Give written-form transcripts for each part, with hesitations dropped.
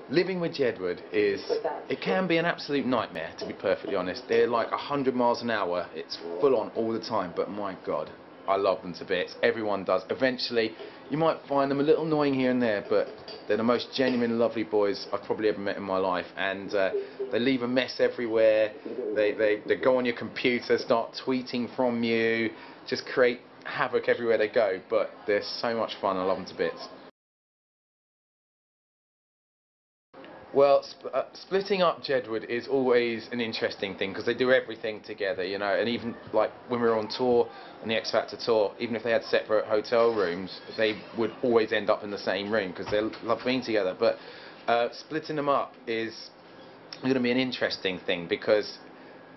Living with Jedward it can be an absolute nightmare, to be perfectly honest. They're like 100 miles an hour, it's full on all the time, but my God, I love them to bits. Everyone does. Eventually, you might find them a little annoying here and there, but they're the most genuine, lovely boys I've probably ever met in my life, and they leave a mess everywhere. They go on your computer, start tweeting from you, just create havoc everywhere they go, but they're so much fun. I love them to bits. Well, splitting up Jedward is always an interesting thing because they do everything together, you know, and even like when we were on tour, on the X Factor tour, even if they had separate hotel rooms, they would always end up in the same room because they love being together. But splitting them up is going to be an interesting thing because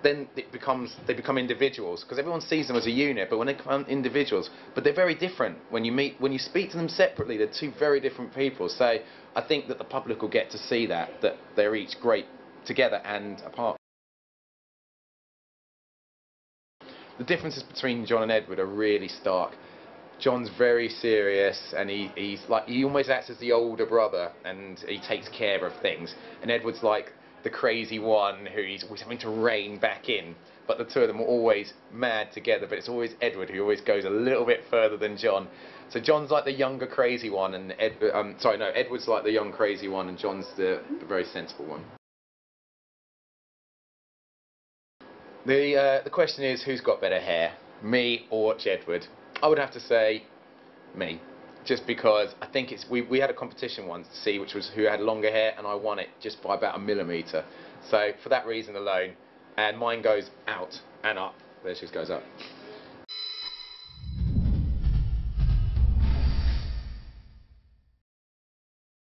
then they become individuals, because everyone sees them as a unit, but when they become individuals, but they're very different. When you speak to them separately, they're two very different people. So I think that the public will get to see that they're each great together and apart. The differences between John and Edward are really stark. John's very serious, and he almost acts as the older brother, and he takes care of things. And Edward's like the crazy one who he's always having to rein back in. But the two of them are always mad together. But it's always Edward who always goes a little bit further than John. So John's like the younger crazy one, and Edward's like the young crazy one, and John's the very sensible one. The question is, who's got better hair, me or Jedward? I would have to say me, just because I think we had a competition once to see which was who had longer hair, and I won it just by about 1 millimetre. So for that reason alone, and mine goes out and up, theirs just goes up.